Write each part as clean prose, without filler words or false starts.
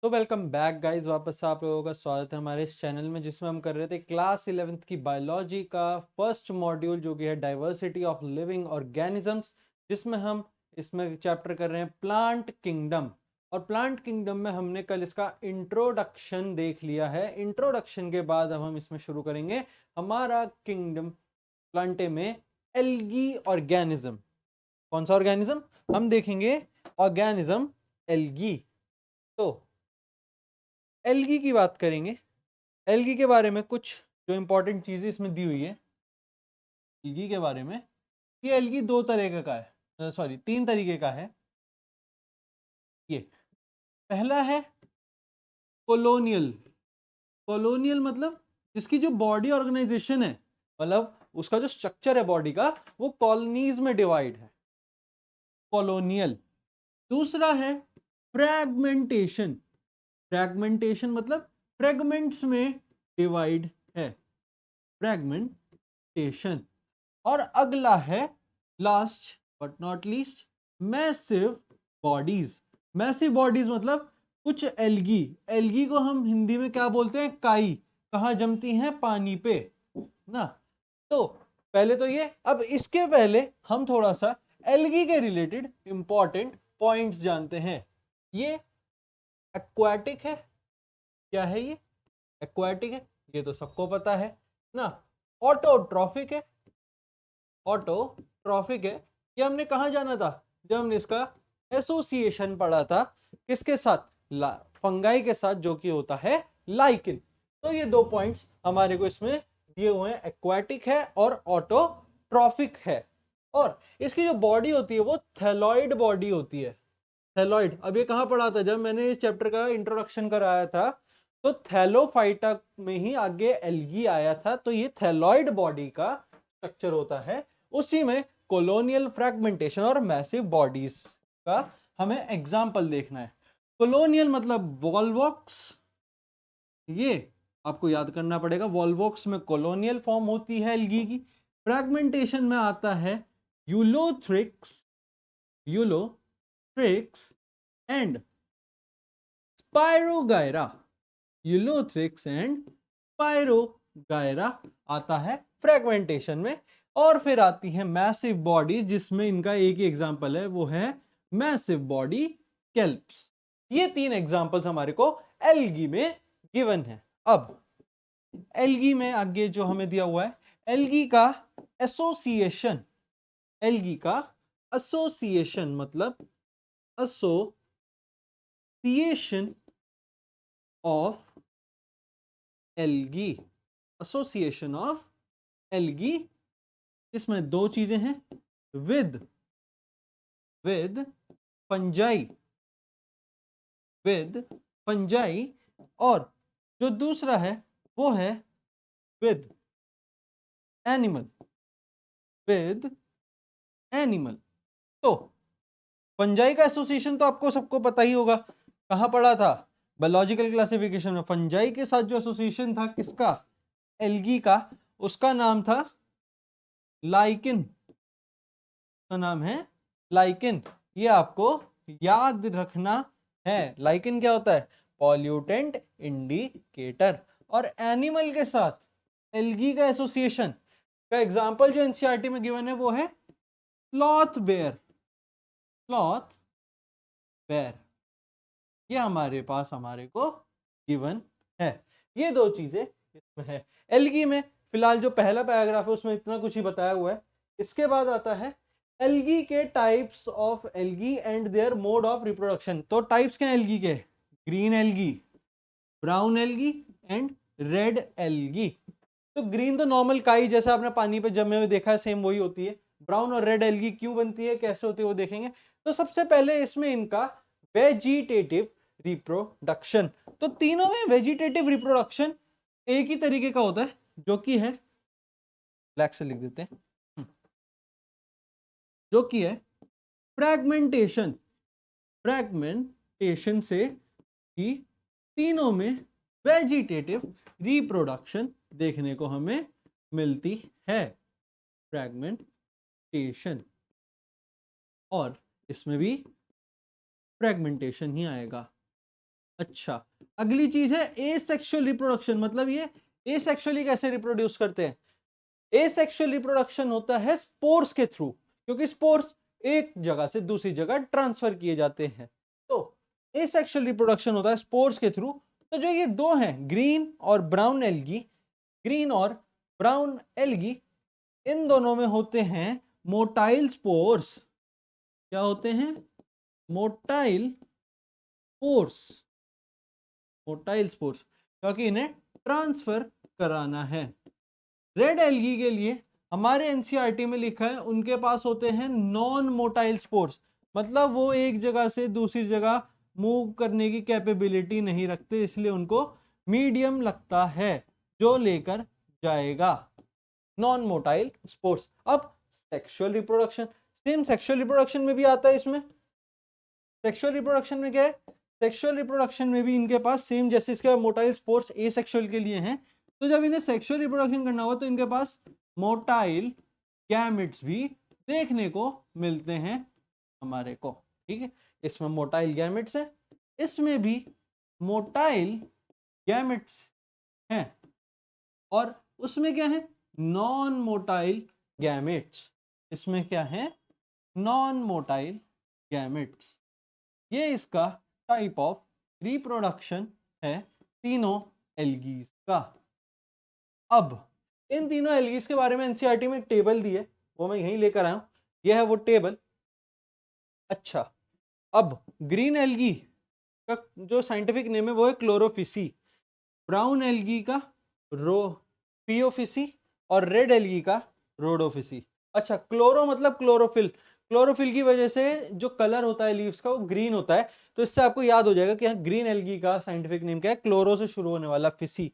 तो welcome back guys, वापस आप लोगों का स्वागत है हमारे इस चैनल में जिसमें हम कर रहे थे क्लास 11th की बायोलॉजी का फर्स्ट मॉड्यूल जो कि है डाइवर्सिटी ऑफ लिविंग ऑर्गेनिजम्स, जिसमें हम इसमें चैप्टर कर रहे हैं प्लांट किंगडम। और प्लांट किंगडम में हमने कल इसका इंट्रोडक्शन देख लिया है। इंट्रोडक्शन के बाद अब हम इसमें शुरू करेंगे हमारा किंगडम प्लांटे में एल्गी ऑर्गेनिज्म। कौन सा ऑर्गेनिज्म हम देखेंगे? Organism algae. तो एल्गी की बात करेंगे। एल्गी के बारे में कुछ जो इंपॉर्टेंट चीजें इसमें दी हुई है एल्गी के बारे में, कि एल्गी दो तरह का है, सॉरी तीन तरीके का है। ये पहला है कॉलोनियल। कॉलोनियल मतलब जिसकी जो बॉडी ऑर्गेनाइजेशन है, मतलब उसका जो स्ट्रक्चर है बॉडी का, वो कॉलोनीज में डिवाइड है, कॉलोनियल। दूसरा है फ्रैगमेंटेशन। फ्रैगमेंटेशन मतलब फ्रेगमेंट्स में डिवाइड है, फ्रैगमेंटेशन। और अगला है last but not least massive bodies. Massive bodies मतलब कुछ एल्गी। एल्गी को हम हिंदी में क्या बोलते हैं? काई। कहाँ जमती हैं? पानी पे ना। तो पहले तो ये, अब इसके पहले हम थोड़ा सा एल्गी के रिलेटेड इंपॉर्टेंट पॉइंट्स जानते हैं। ये एक्वाटिक है। क्या है ये? एक्वाटिक है, ये तो सबको पता है ना। ऑटोट्रॉफिक है। ऑटोट्रॉफिक है, ये हमने कहाँ जाना था? जब हमने इसका एसोसिएशन पढ़ा था, किसके साथ? फंगाई के साथ, जो कि होता है लाइकिन। तो ये दो पॉइंट्स हमारे को इसमें दिए हुए हैं, एक्वाटिक है और ऑटोट्रॉफिक है। और इसकी जो बॉडी होती है वो थैलॉइड बॉडी होती है। थैलॉइड, अब ये कहाँ पढ़ा था? जब मैंने इस चैप्टर का इंट्रोडक्शन कराया था तो थैलोफाइटा में ही आगे एल्गी आया था। तो ये थैलॉइड बॉडी का स्ट्रक्चर होता है। उसी में कॉलोनियल, फ्रैगमेंटेशन और मैसिव बॉडीज का हमें एग्जाम्पल देखना है। कॉलोनियल मतलब वॉल्वॉक्स, ये आपको याद करना पड़ेगा। वॉल्वॉक्स में कॉलोनियल फॉर्म होती है एल्गी की। फ्रैगमेंटेशन में आता है Ulothrix, Ulothrix and spirogyra. Ulothrix and spirogyra आता है फ्रैगमेंटेशन में। और फिर आती है मैसिव बॉडी, जिसमें इनका एक ही एग्जांपल है, वो है मैसिव बॉडी केल्प्स। ये तीन एग्जांपल्स हमारे को एल्गी में गिवन है। अब एल्गी में आगे जो हमें दिया हुआ है, एल्गी का एसोसिएशन। एल्गी का एसोसिएशन मतलब association of algae. Association of algae, इसमें दो चीजें हैं, with with fungi, with fungi. और जो दूसरा है वो है विद एनिमल, विद एनिमल। तो फंजाई का एसोसिएशन तो आपको सबको पता ही होगा, कहां पढ़ा था? बायोलॉजिकल क्लासिफिकेशन में। फंजाई के साथ जो एसोसिएशन था किसका? एल्गी का, उसका नाम था लाइकिन। का नाम है लाइकिन। ये आपको याद रखना है। लाइकिन क्या होता है? Pollutant indicator. और एनिमल के साथ एल्गी का एसोसिएशन का एग्जांपल जो एनसीईआरटी में गिवन है वो है स्लॉथ बेयर। स्लॉथ बेयर, ये हमारे पास हमारे को गिवन है। ये दो चीजें इसमें है। एल्गी में फिलहाल जो पहला पैराग्राफ है उसमें इतना कुछ ही बताया हुआ है। इसके बाद आता है एल्गी के types of algae and their mode of reproduction. तो टाइप्स क्या एल्गी के? Green algae, brown algae and red algae. तो ग्रीन तो नॉर्मल काई जैसा आपने पानी पे जमे हुए देखा है, सेम वही होती है। ब्राउन और रेड एल्गी क्यों बनती है, कैसे होती है, वो देखेंगे। तो सबसे पहले इसमें इनका वेजिटेटिव रिप्रोडक्शन। तो तीनों में वेजिटेटिव रिप्रोडक्शन एक ही तरीके का होता है, जो कि है, ब्लैक से लिख देते हैं, जो कि है फ्रैगमेंटेशन। फ्रैगमेंटेशन से ही तीनों में वेजिटेटिव रिप्रोडक्शन देखने को हमें मिलती है, फ्रैगमेंटेशन। और इसमें भी फ्रैगमेंटेशन ही आएगा। अच्छा, अगली चीज है एसेक्सुअल रिप्रोडक्शन। मतलब ये एसेक्सुअली कैसे रिप्रोड्यूस करते हैं? एसेक्सुअल रिप्रोडक्शन होता है स्पोर्स के थ्रू, क्योंकि स्पोर्स एक जगह से दूसरी जगह ट्रांसफर किए जाते हैं। तो एसेक्सुअल रिप्रोडक्शन होता है स्पोर्स के थ्रू। तो जो ये दो हैं, ग्रीन और ब्राउन एल्गी, ग्रीन और ब्राउन एल्गी, इन दोनों में होते हैं मोटाइल स्पोर्स। क्या होते हैं? Motile spores. मोटाइल स्पोर्स, क्योंकि इन्हें ट्रांसफर कराना है। रेड एल्गी के लिए हमारे एनसीईआरटी में लिखा है उनके पास होते हैं नॉन मोटाइल स्पोर्स। मतलब वो एक जगह से दूसरी जगह मूव करने की कैपेबिलिटी नहीं रखते, इसलिए उनको मीडियम लगता है जो लेकर जाएगा। Non motile spores. अब sexual reproduction, same sexual reproduction में भी आता है। इसमें सेक्सुअल रिप्रोडक्शन में क्या है? सेक्सुअल रिप्रोडक्शन में भी इनके पास सेम जैसे इसके मोटाइल स्पोर्स एसेक्सुअल के लिए हैं, तो जब इन्हें सेक्सुअल रिप्रोडक्शन करना हो तो इनके पास मोटाइल गैमेट्स भी देखने को मिलते हैं हमारे को। ठीक है, इसमें मोटाइल गैमेट्स हैं, इसमें भी मोटाइल गैमेट्स हैं, और उसमें क्या है? Non motile gametes. इसमें क्या है? Non motile gametes. ये इसका टाइप ऑफ रिप्रोडक्शन है तीनों एल्गीज का। अब इन तीनों एल्गीज के बारे में एनसीईआरटी में एक टेबल दी है, वो मैं यहीं लेकर आया हूं। यह है वो टेबल। अच्छा, अब ग्रीन एल्गी का जो साइंटिफिक नेम है वो है क्लोरोफिसी, ब्राउन एल्गी का पियोफिसी, और रेड एल्गी का रोडोफिसी। अच्छा, क्लोरो मतलब क्लोरोफिल। क्लोरोफिल की वजह से जो कलर होता है लीव्स का वो ग्रीन होता है, तो इससे आपको याद हो जाएगा कि ग्रीन एल्गी का साइंटिफिक नेम क्या है? क्लोरो से शुरू होने वाला फिसी।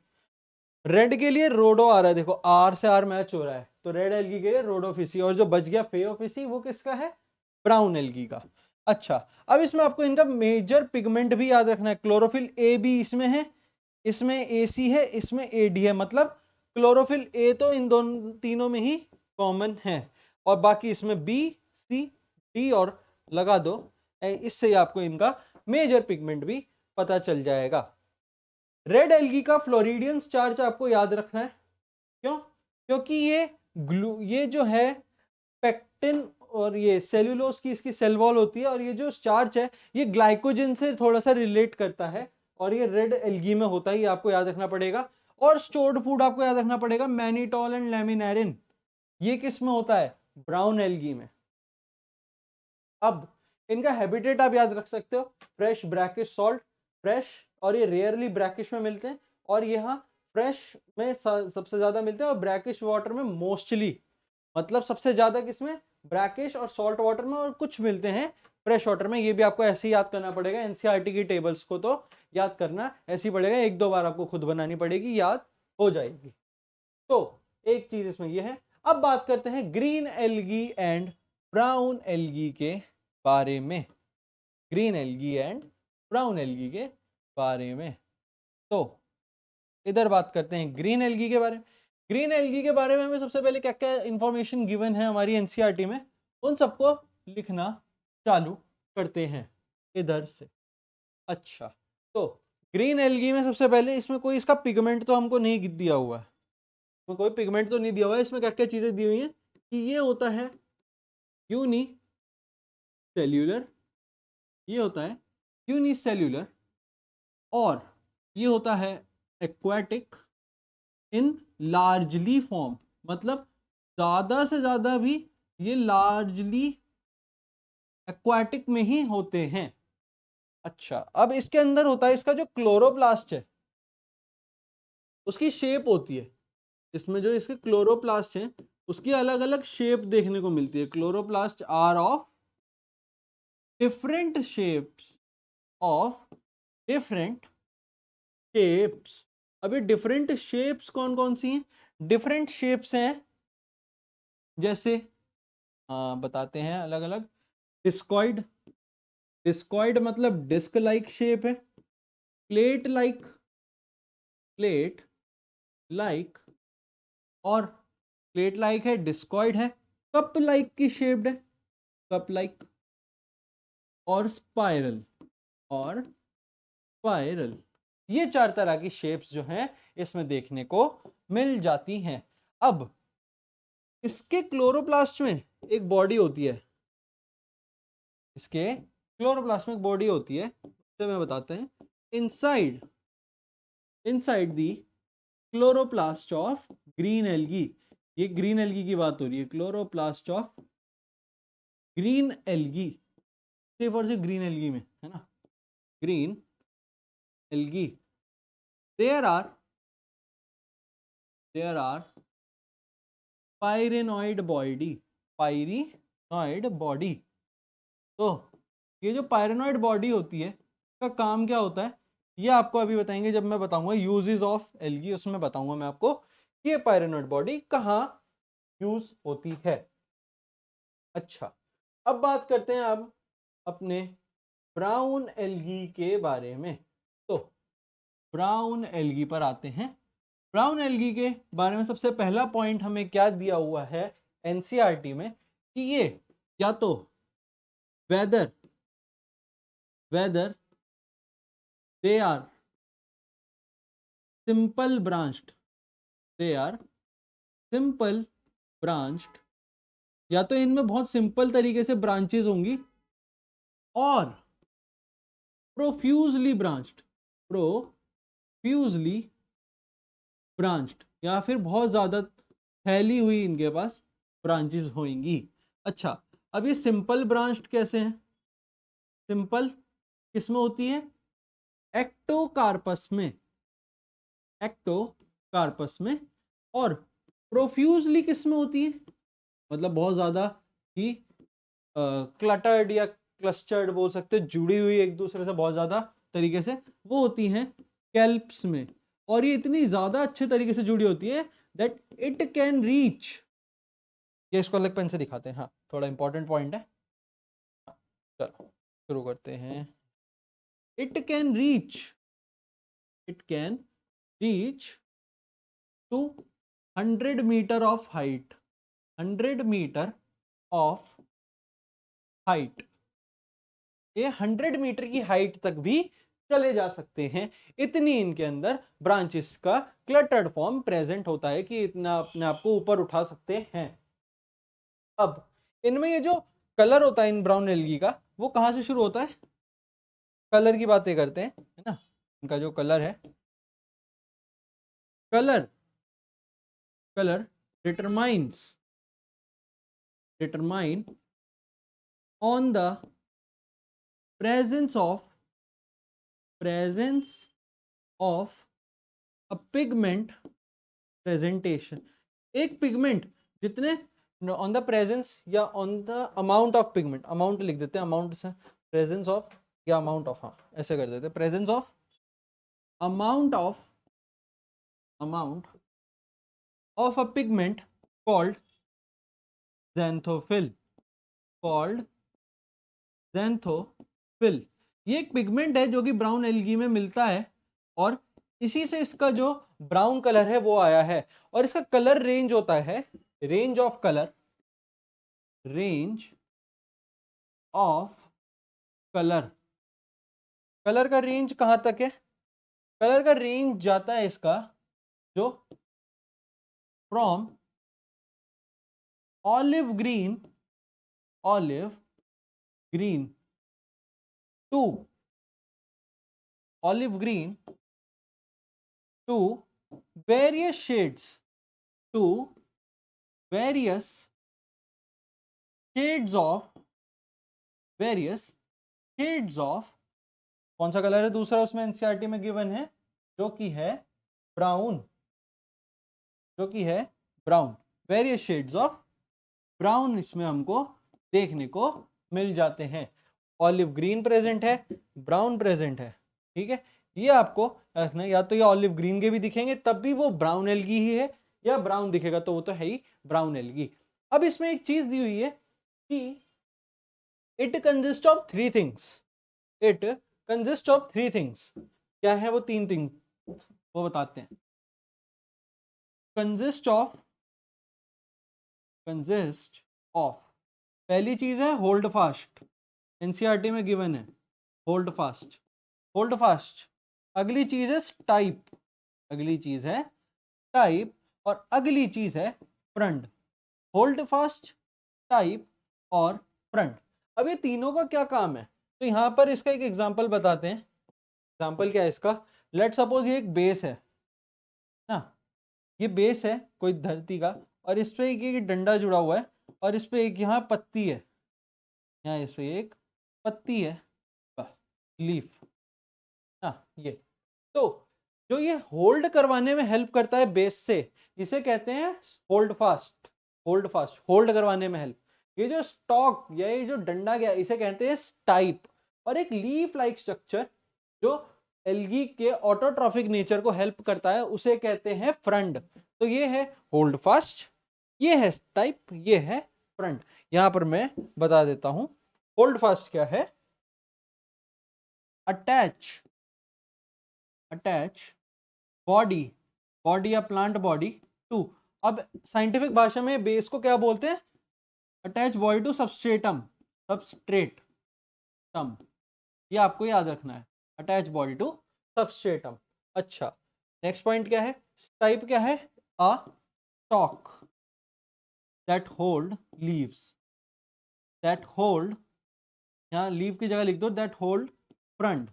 रेड के लिए रोडो आ रहा है, देखो आर से आर मैच हो रहा है, तो रेड एल्गी के लिए रोडोफिसी, और जो बच गया फेओफिसी वो किसका है? ब्राउन एल्गी का। अच्छा, अब इसमें आपको इनका मेजर पिगमेंट भी याद रखना है। क्लोरोफिल ए बी इसमें है, इसमें ए सी है, इसमें ए डी है। मतलब क्लोरोफिल ए तो इन दोनों तीनों में ही कॉमन है, और बाकी इसमें बी सी डी और लगा दो, इससे आपको इनका मेजर पिगमेंट भी पता चल जाएगा। रेड एल्गी का फ्लोरिडियन चार्ज आपको याद रखना है। क्यों? क्योंकि ये जो है पेक्टिन और ये सेल्यूलोज की इसकी सेल वॉल होती है, और ये जो स्टार्च है ये ग्लाइकोजन से थोड़ा सा रिलेट करता है, और ये रेड एल्गी में होता है, ये आपको याद रखना पड़ेगा। और स्टोर्ड फूड आपको याद रखना पड़ेगा, मैनिटोल एंड लैमिनेरिन, ये किस में होता है? ब्राउन एल्गी में। अब इनका हैबिटेट आप याद रख सकते हो, फ्रेश ब्रैकिश सॉल्ट, फ्रेश, और ये रेयरली ब्रैकिश में मिलते हैं, और यहाँ फ्रेश में सबसे ज्यादा मिलते हैं, और ब्रैकिश वाटर में मोस्टली, मतलब सबसे ज्यादा किसमें? ब्रैकिश और सॉल्ट वाटर में, और कुछ मिलते हैं फ्रेश वाटर में। ये भी आपको ऐसे ही याद करना पड़ेगा, एनसीईआरटी की टेबल्स को तो याद करना ऐसे ही पड़ेगा, एक दो बार आपको खुद बनानी पड़ेगी, याद हो जाएगी। तो एक चीज इसमें ये है। अब बात करते हैं green algae and brown algae के बारे में। Green algae and brown algae के बारे में, तो इधर बात करते हैं ग्रीन एल्गी के बारे में। ग्रीन एल्गी के बारे में हमें सबसे पहले क्या क्या इंफॉर्मेशन गिवन है हमारी एनसीईआरटी में, उन सबको लिखना चालू करते हैं इधर से। अच्छा, तो ग्रीन एल्गी में सबसे पहले इसमें कोई इसका पिगमेंट तो हमको नहीं दिया हुआ है, तो कोई पिगमेंट तो नहीं दिया हुआ है। इसमें क्या क्या चीजें दी हुई हैं कि ये होता है यूनी सेल्यूलर, ये होता है यूनिसेल्यूलर, और ये होता है एक्वाटिक इन लार्जली फॉर्म। मतलब ज्यादा से ज्यादा भी ये लार्जली एक्वाटिक में ही होते हैं। अच्छा, अब इसके अंदर होता है इसका जो क्लोरोप्लास्ट है उसकी शेप होती है, इसमें जो इसके क्लोरोप्लास्ट हैं उसकी अलग अलग शेप देखने को मिलती है। Chloroplast are of different shapes, of different shapes. अभी डिफरेंट शेप्स कौन कौन सी हैं? डिफरेंट शेप्स हैं जैसे बताते हैं अलग अलग। डिस्कॉइड, डिस्कॉइड मतलब डिस्क लाइक शेप है। प्लेट लाइक, प्लेट लाइक, और प्लेट लाइक है, डिस्कॉइड है। कप लाइक की शेप्ड है, कप लाइक, और स्पाइरल, और स्पाइरल। ये 4 तरह की शेप्स जो हैं इसमें देखने को मिल जाती हैं। अब इसके क्लोरोप्लास्ट में एक बॉडी होती है, इसके क्लोरोप्लास्ट में एक बॉडी होती है, तो मैं बताते हैं। Inside the chloroplast of green algae, ये ग्रीन एल्गी की बात हो रही है, क्लोरोप्लास्ट ऑफ ग्रीन एल्गी, सिर्फ और सिर्फ ग्रीन एल्गी में है ना, green algae, there are pyrenoid body. तो ये जो पाइरेनॉइड बॉडी होती है इसका काम क्या होता है, ये आपको अभी बताएंगे जब मैं बताऊंगा यूजेस ऑफ एल्गी, उसमें बताऊंगा मैं आपको कि ये पाइरेनॉइड बॉडी कहाँ यूज होती है। अच्छा, अब बात करते हैं अब अपने ब्राउन एल्गी के बारे में। तो ब्राउन एल्गी पर आते हैं। ब्राउन एल्गी के बारे में सबसे पहला पॉइंट हमें क्या दिया हुआ है एनसीईआरटी में कि ये या तो whether they are simple branched, या तो इनमें बहुत सिंपल तरीके से ब्रांचेस होंगी, और प्रोफ्यूजली ब्रांच्ड, या फिर बहुत ज्यादा फैली हुई इनके पास ब्रांचेस होंगी। अच्छा, अब ये सिंपल ब्रांच्ड कैसे हैं? सिंपल किसमें होती है? एक्टोकार्पस में, और प्रोफ्यूजली किसमें होती है? मतलब बहुत ज्यादा ही क्लटर्ड या क्लस्टर्ड बोल सकते, जुड़ी हुई एक दूसरे से बहुत ज्यादा तरीके से, वो होती हैं कैल्प्स में। और ये इतनी ज्यादा अच्छे तरीके से जुड़ी होती है दैट इट कैन रीच, ये इसको अलग पेन से दिखाते हैं, हाँ थोड़ा इंपॉर्टेंट पॉइंट है। चलो शुरू करते हैं। It can reach to 100 metre of height, 100 metre of height, ये 100 मीटर की हाइट तक भी चले जा सकते हैं। इतनी इनके अंदर ब्रांचेस का क्लटर्ड फॉर्म प्रेजेंट होता है कि इतना अपने आप को ऊपर उठा सकते हैं। अब इनमें ये जो कलर होता है इन ब्राउन एल्गी का, वो कहाँ से शुरू होता है? कलर की बातें करते हैं, है ना। इनका जो कलर है, colour determine on the presence of a pigment presentation, एक पिगमेंट जितने ऑन द प्रेजेंस या on the amount of pigment, amount लिख देते हैं, अमाउंट से प्रेजेंस ऑफ या अमाउंट ऑफ, हाँ ऐसे कर देते हैं, presence of amount of a pigment called xanthophyll, ये एक पिगमेंट है जो कि ब्राउन एल्गी में मिलता है, और इसी से इसका जो ब्राउन कलर है वो आया है। और इसका कलर रेंज होता है, रेंज ऑफ कलर का रेंज कहां तक है? कलर का रेंज जाता है इसका जो from olive green to various shades of कौन सा कलर है दूसरा उसमें एनसीईआरटी में गिवन है, जो कि है brown, various shades of brown इसमें हमको देखने को मिल जाते हैं। ऑलिव ग्रीन प्रेजेंट है, ब्राउन प्रेजेंट है, ठीक है। ये आपको रखना है, या तो ये ऑलिव ग्रीन के भी दिखेंगे तब भी वो ब्राउन एल्गी ही है, या ब्राउन दिखेगा तो वो तो है ही ब्राउन एल्गी। अब इसमें एक चीज दी हुई है कि it consist of three things, क्या है वो तीन थिंग्स, वो बताते हैं। कंसिस्ट ऑफ पहली चीज है होल्ड फास्ट, एनसीईआरटी में गिवन है होल्ड फास्ट अगली चीज है टाइप, अगली चीज है टाइप, और अगली चीज है फ्रंट। होल्ड फास्ट, टाइप और फ्रंट। अब ये तीनों का क्या काम है, तो यहां पर इसका एक एग्जांपल बताते हैं। एग्जांपल क्या है इसका, लेट सपोज ये एक बेस है ना, ये बेस है कोई धरती का, और इस पे एक ये डंडा जुड़ा हुआ है, और इस पे एक यहाँ पत्ती है, यहाँ इस पे एक पत्ती है, लीफ ना ये। तो जो ये होल्ड करवाने में हेल्प करता है बेस से, इसे कहते हैं hold fast. Hold fast, hold करवाने में हेल्प। ये जो स्टॉक या ये जो डंडा गया, इसे कहते हैं टाइप। और एक लीफ लाइक स्ट्रक्चर जो एल्गी के ऑटोट्रॉफिक नेचर को हेल्प करता है, उसे कहते हैं फ्रंट। तो ये है होल्ड फास्ट, ये है टाइप, ये है फ्रंट। यहां पर मैं बता देता हूं होल्ड फास्ट क्या है। अटैच, अटैच बॉडी, बॉडी या प्लांट बॉडी टू, अब साइंटिफिक भाषा में बेस को क्या बोलते हैं, attach body to substratum, substratum, ये आपको याद रखना है, अटैच बॉडी टू सबस्ट्रेटम। अच्छा, नेक्स्ट पॉइंट क्या है, टाइप क्या है, a stalk that hold leaves, that hold, यहां लीव की जगह लिख दो दैट होल्ड फ्रंट।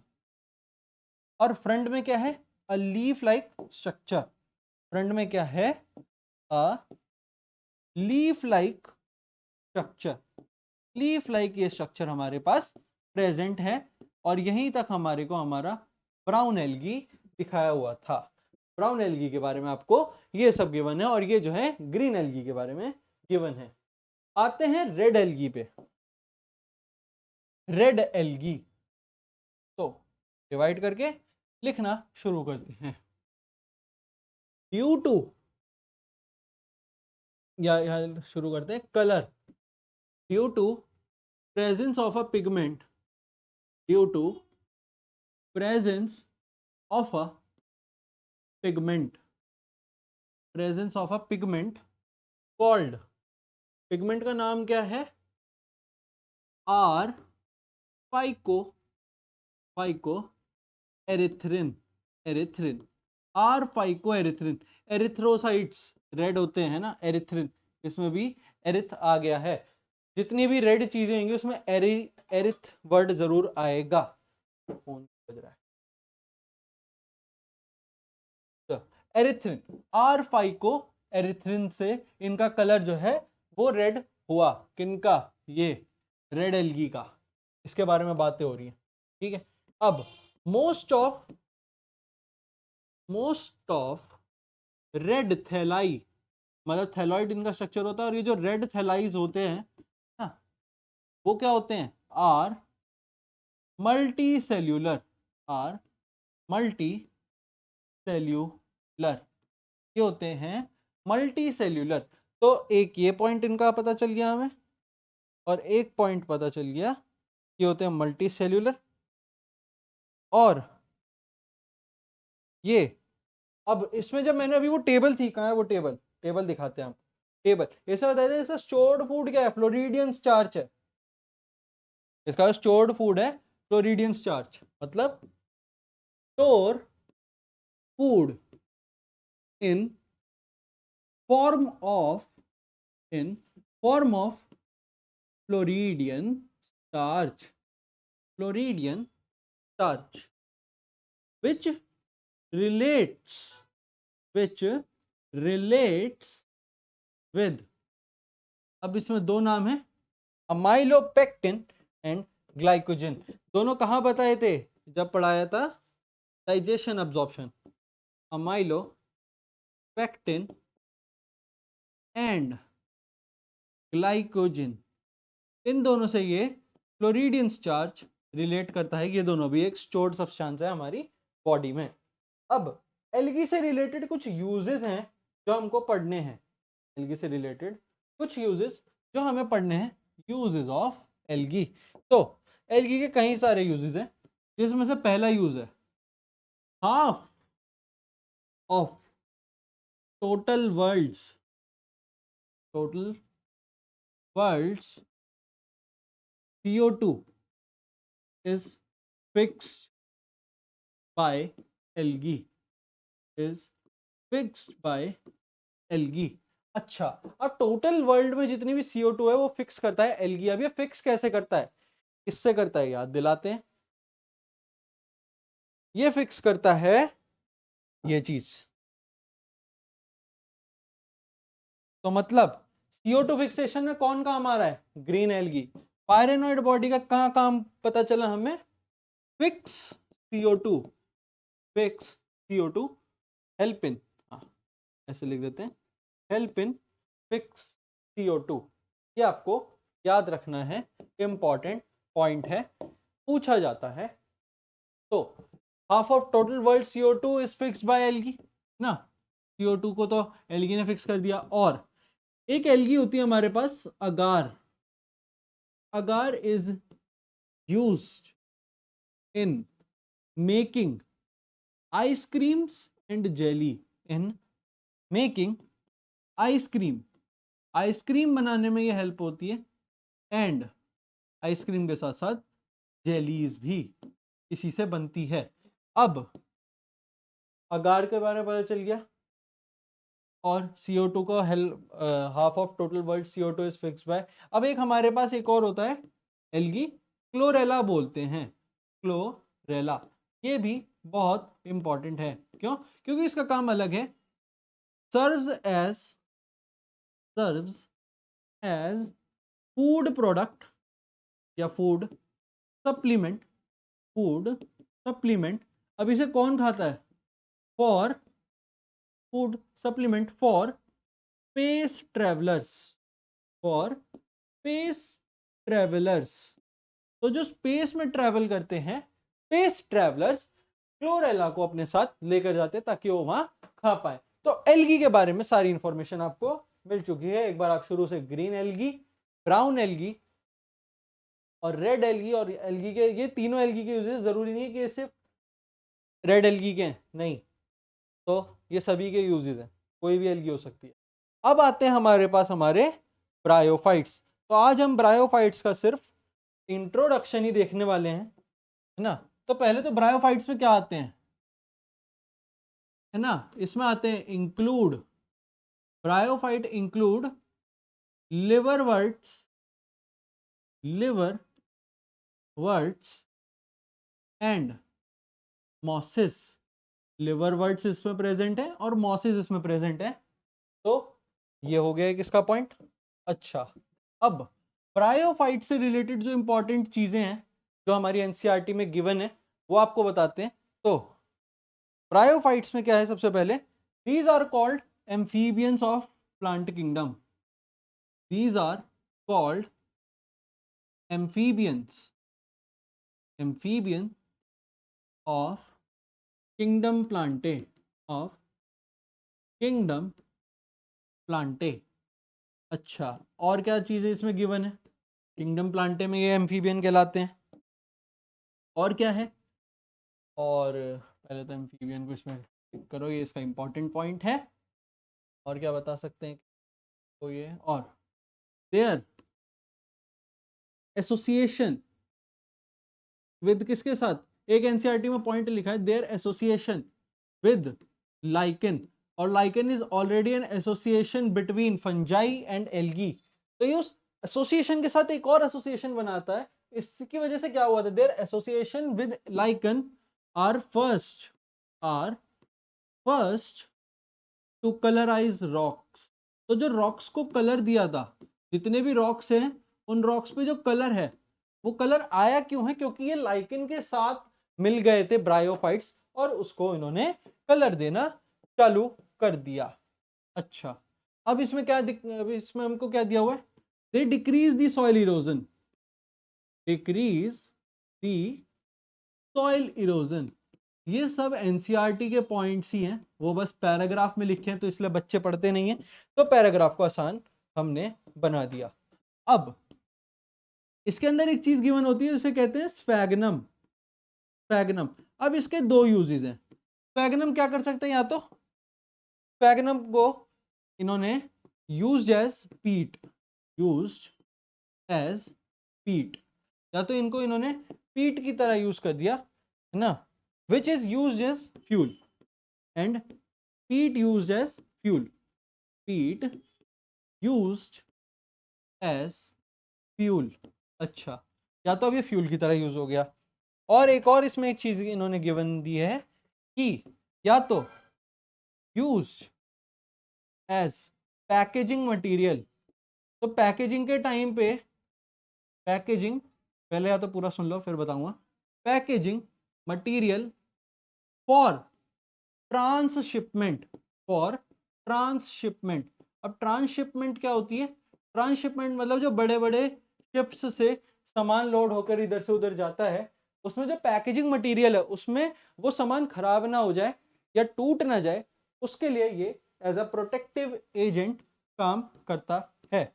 और फ्रंट में क्या है, a leaf like structure, front में क्या है, a leaf like structure, leaf like ये स्ट्रक्चर हमारे पास प्रेजेंट है। और यहीं तक हमारे को हमारा ब्राउन एल्गी दिखाया हुआ था। ब्राउन एल्गी के बारे में आपको ये सब गिवन है, और ये जो है ग्रीन एल्गी के बारे में गिवन है। आते हैं रेड एल्गी पे। रेड एल्गी, तो डिवाइड करके लिखना शुरू करते हैं। ड्यू टू, या शुरू करते हैं colour, due to presence of a pigment, due to presence of a pigment, presence of a pigment called, pigment का नाम क्या है, R phyco, phycoerythrin, erythrin, R phycoerythrin. Erythrocytes red होते हैं ना, एरिथ्रिन, इसमें भी एरिथ आ गया है। जितनी भी रेड चीजें होंगी उसमें एरिथ वर्ड जरूर आएगा। फोन बज रहा है। तो एरिथ्रिन, आर फाइको एरिथ्रिन से इनका कलर जो है वो रेड हुआ। किनका, ये रेड एल्गी का, इसके बारे में बातें हो रही हैं। ठीक है, अब मोस्ट ऑफ रेड थैलाई, मतलब थैलॉइड इनका स्ट्रक्चर होता है, और ये जो रेड थैलाइज होते हैं ना, वो क्या होते हैं, are multicellular, are multicellular, ये होते हैं मल्टी सेल्यूलर। तो एक ये पॉइंट इनका पता चल गया हमें, और एक पॉइंट पता चल गया, ये होते हैं मल्टी सेल्यूलर। और ये, अब इसमें जब मैंने अभी वो टेबल थी, कहाँ है वो टेबल, टेबल दिखाते हैं हम। टेबल ऐसा बताया था, इसका स्टोर्ड फूड क्या है, फ्लोरिडियन स्टार्च है। इसका स्टोर्ड फूड है फ्लोरिडियन स्टार्च, मतलब store food in form of, in form of floridean starch, floridean starch which relates, which relates with, अब इसमें दो नाम है, अमाइलोपेक्टिन एंड ग्लाइकोजन। दोनों कहाँ बताए थे जब पढ़ाया था, digestion absorption, amylopectin and glycogen, इन दोनों से ये फ्लोरिडियन स्टार्च रिलेट करता है। ये दोनों भी एक स्टोर्ड सब्सटेंस है हमारी बॉडी में। अब एल्गी से रिलेटेड कुछ यूजेस हैं जो हमको पढ़ने हैं, एल्गी से रिलेटेड कुछ यूजेस जो हमें पढ़ने हैं, यूजेस ऑफ एल्गी। तो एल्गी के कई सारे यूजेस हैं, जिसमें से पहला यूज है, half of total worlds, total worlds CO2 is fixed by algae is fixed by algae. अच्छा, अब टोटल वर्ल्ड में जितनी भी CO2 है वो फिक्स करता है एल्गी। अब ये फिक्स कैसे करता है, किससे करता है, याद दिलाते हैं। ये फिक्स करता है ये चीज, तो मतलब CO2 फिक्सेशन में कौन काम आ रहा है, ग्रीन एल्गी। पायरेनोइड बॉडी का कहाँ काम पता चला हमें, fix CO2, fix CO2, help in, ऐसे लिख देते हैं, हेल्प इन फिक्स CO2। ये आपको याद रखना है, इंपॉर्टेंट पॉइंट है, पूछा जाता है। तो half of total world CO2 is fixed by algae ना, CO2 को तो एल्गी ने फिक्स कर दिया। और एक एल्गी होती है हमारे पास agar, agar is used in making ice creams and jelly, in making ice cream, ice cream बनाने में ये हेल्प होती है, एंड आइसक्रीम के साथ साथ जेलीज भी इसी से बनती है। अब अगार के बारे में पता चल गया, और CO2 का help, half of total world CO2 is fixed bye. अब एक हमारे पास एक और होता है एल्गी, क्लोरेला बोलते हैं, क्लोरेला। ये भी बहुत इंपॉर्टेंट है, क्यों, क्योंकि इसका काम अलग है, सर्व्स एज फूड प्रोडक्ट या फूड सप्लीमेंट, फूड सप्लीमेंट। अब इसे कौन खाता है, for food supplement for space travellers, for space travellers. तो जो स्पेस में ट्रेवल करते हैं, स्पेस ट्रेवलर्स क्लोरेला को अपने साथ लेकर जाते हैं ताकि वो वहां खा पाए। तो एल्गी के बारे में सारी इंफॉर्मेशन आपको मिल चुकी है। एक बार आप शुरू से ग्रीन एल्गी, ब्राउन एल्गी और रेड एल्गी, और एल्गी के ये तीनों एल्गी के यूजेस, जरूरी नहीं है कि ये सिर्फ रेड एल्गी के हैं, नहीं, तो ये सभी के यूजेस हैं, कोई भी एल्गी हो सकती है। अब आते हैं हमारे पास हमारे ब्रायोफाइट्स। तो आज हम ब्रायोफाइट्स का सिर्फ इंट्रोडक्शन ही देखने वाले हैं, है ना। तो पहले तो ब्रायोफाइट्स में क्या आते हैं, है ना, इसमें आते हैं include, bryophyte include liverworts, liverworts and mosses. Liverworts इसमें प्रेजेंट है और मॉसिस इसमें प्रेजेंट है। तो ये हो गया किसका पॉइंट। अच्छा, अब ब्रायोफाइट से रिलेटेड जो इंपॉर्टेंट चीजें हैं जो हमारी एनसीईआरटी में गिवन है वो आपको बताते हैं। तो ब्रायोफाइट्स में क्या है, सबसे पहले these are called amphibians of plant kingdom, these are called amphibians, amphibian of kingdom plantae, of kingdom plantae. अच्छा, और क्या चीजें इसमें गिवन है, किंगडम प्लांटे में ये एम्फीबियन कहलाते हैं, और क्या है, और पहले तो एम्फीबियन को इसमें टिक करो, ये इसका इंपॉर्टेंट पॉइंट है। और क्या बता सकते हैं, तो ये और देयर एसोसिएशन विद किसके साथ, एक एनसीईआरटी में पॉइंट लिखा है देयर एसोसिएशन विद लाइकेन, और lichen is already an association between fungi and algae. तो ये उस एसोसिएशन के साथ एक और एसोसिएशन बनाता है, इसकी वजह से क्या हुआ था, their association with lichen are first to colonise rocks. तो जो रॉक्स को कलर दिया था, जितने भी रॉक्स हैं उन रॉक्स पे जो कलर है वो कलर आया क्यों है, क्योंकि ये लाइकेन के साथ मिल गए थे ब्रायोफाइट्स और उसको इन्होंने कलर देना चालू कर दिया। अच्छा, अब इसमें क्या अब इसमें हमको क्या दिया हुआ है, they decrease the soil erosion, decrease the soil erosion. ये सब एनसीईआरटी के पॉइंट्स ही हैं, वो बस पैराग्राफ में लिखे हैं तो इसलिए बच्चे पढ़ते नहीं हैं, तो पैराग्राफ को आसान हमने बना दिया। अब इसके अंदर एक चीज गिवन होती है उसे कहते हैं स्फैगनम, स्फैगनम। अब इसके दो यूजेस हैं, स्फैगनम क्या कर सकते हैं, या तो स्फैगनम को इन्होंने यूज्ड एज पीट, यूज्ड एज पीट, या तो इनको इन्होंने पीट की तरह यूज कर दिया, है ना, which is used as fuel, and peat used as fuel. Peat used as fuel. अच्छा, या तो अब ये फ्यूल की तरह यूज हो गया। और एक और इसमें एक चीज इन्होंने गिवन दी है कि या तो यूज्ड एज पैकेजिंग मटेरियल। तो पैकेजिंग के टाइम पे पैकेजिंग, पहले या तो पूरा सुन लो फिर बताऊंगा। Packaging material for transshipment, for transshipment. अब ट्रांसशिपमेंट क्या होती है? ट्रांसशिपमेंट मतलब जो बड़े बड़े शिप्स से सामान लोड होकर इधर से उधर जाता है, उसमें जो पैकेजिंग मटेरियल है उसमें वो सामान खराब ना हो जाए या टूट ना जाए, उसके लिए ये एज अ प्रोटेक्टिव एजेंट काम करता है।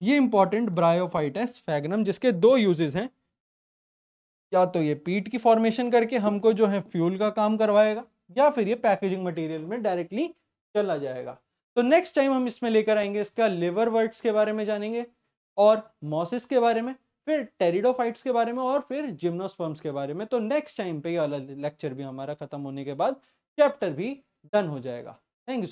ये इंपॉर्टेंट ब्रायोफाइट है स्फैगनम, जिसके दो यूजेस हैं। या तो ये पीट की फॉर्मेशन करके हमको जो है फ्यूल का काम करवाएगा, या फिर ये पैकेजिंग मटेरियल में डायरेक्टली चला जाएगा। तो नेक्स्ट टाइम हम इसमें लेकर आएंगे इसका लिवरवर्ट्स के बारे में जानेंगे, और मॉसिस के बारे में, फिर टेरिडोफाइट्स के बारे में, और फिर जिम्नोस्पर्म्स के बारे में। तो नेक्स्ट टाइम पे ये वाला लेक्चर भी हमारा खत्म होने के बाद चैप्टर भी डन हो जाएगा। Thank you.